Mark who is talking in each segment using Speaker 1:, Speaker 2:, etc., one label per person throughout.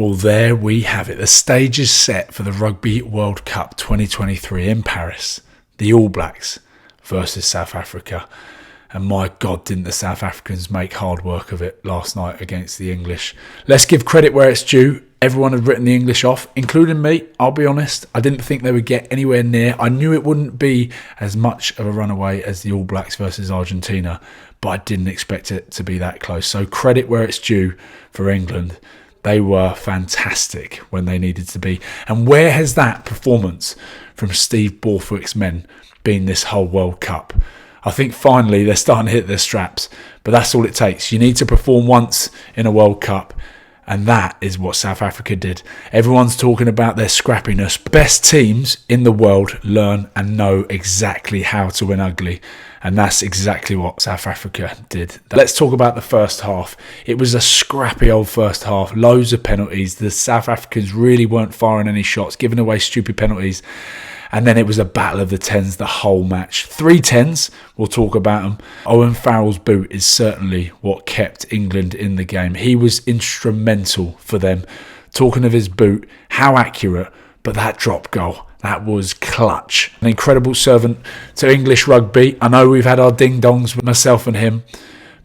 Speaker 1: Well, there we have it. The stage is set for the Rugby World Cup 2023 in Paris. The All Blacks versus South Africa. And my God, didn't the South Africans make hard work of it last night against the English. Let's give credit where it's due. Everyone had written the English off, including me. I'll be honest, I didn't think they would get anywhere near. I knew it wouldn't be as much of a runaway as the All Blacks versus Argentina, but I didn't expect it to be that close. So credit where it's due for England. They were fantastic when they needed to be. And where has that performance from Steve Borthwick's men been this whole World Cup? I think finally they're starting to hit their straps, but that's all it takes. You need to perform once in a World Cup, and that is what South Africa did. Everyone's talking about their scrappiness. Best teams in the world learn and know exactly how to win ugly, and that's exactly what South Africa did. Let's talk about the first half. It was a scrappy old first half, loads of penalties. The South Africans really weren't firing any shots, giving away stupid penalties. And then it was a battle of the tens the whole match. 3 tens, we'll talk about them. Owen Farrell's boot is certainly what kept England in the game. He was instrumental for them. Talking of his boot, how accurate, but that drop goal, that was clutch. An incredible servant to English rugby. I know we've had our ding-dongs with myself and him,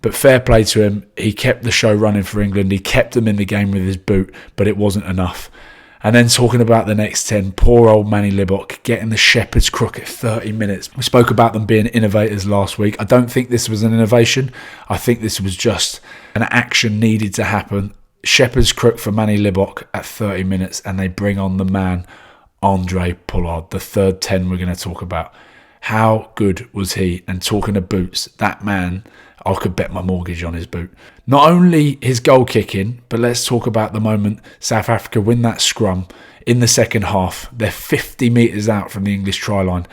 Speaker 1: but fair play to him. He kept the show running for England. He kept them in the game with his boot, but it wasn't enough. And then talking about the next 10, poor old Manny Libbok getting the shepherd's crook at 30 minutes. We spoke about them being innovators last week. I don't think this was an innovation. I think this was just an action needed to happen. Shepherd's crook for Manny Libbok at 30 minutes, and they bring on the man, Andre Pollard, the third 10 we're going to talk about. How good was he? And talking of boots, that man, I could bet my mortgage on his boot. Not only his goal kicking, but let's talk about the moment South Africa win that scrum in the second half. They're 50 metres out from the English try line,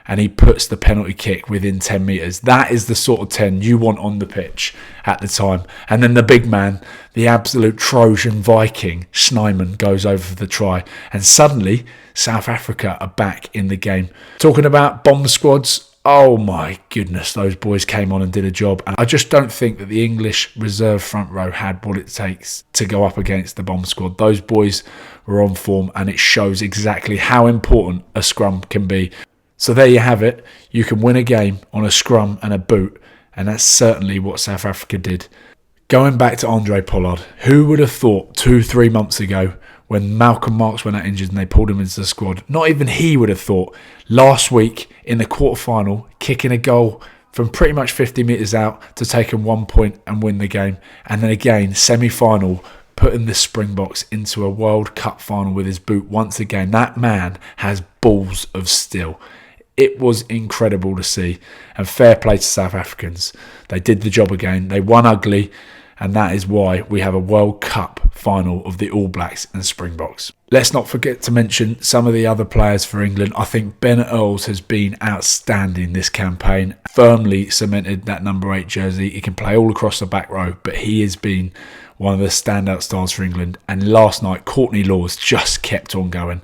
Speaker 1: and he puts the penalty kick within 10 metres. That is the sort of 10 you want on the pitch at the time. And then the big man, the absolute Trojan Viking, Snyman, goes over for the try. And suddenly, South Africa are back in the game. Talking about bomb squads, oh my goodness, those boys came on and did a job. And I just don't think that the English reserve front row had what it takes to go up against the bomb squad. Those boys were on form, and it shows exactly how important a scrum can be. So there you have it. You can win a game on a scrum and a boot, and that's certainly what South Africa did. Going back to Andre Pollard, who would have thought 2-3 months ago when Malcolm Marx went out injured and they pulled him into the squad, not even he would have thought last week in the quarter-final, kicking a goal from pretty much 50 metres out to take him 1 point and win the game. And then again, semi-final, putting the Springboks into a World Cup final with his boot once again. That man has balls of steel. It was incredible to see, and fair play to South Africans. They did the job again. They won ugly, and that is why we have a World Cup final of the All Blacks and Springboks. Let's not forget to mention some of the other players for England. I think Ben Earls has been outstanding this campaign. Firmly cemented that number 8 jersey. He can play all across the back row, but he has been one of the standout stars for England. And last night, Courtney Lawes just kept on going.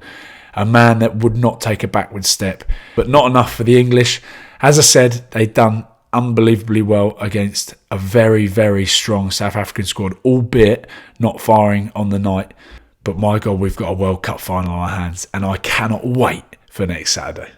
Speaker 1: A man that would not take a backward step, but not enough for the English. As I said, they'd done unbelievably well against a very, very strong South African squad, albeit not firing on the night. But my God, we've got a World Cup final on our hands, and I cannot wait for next Saturday.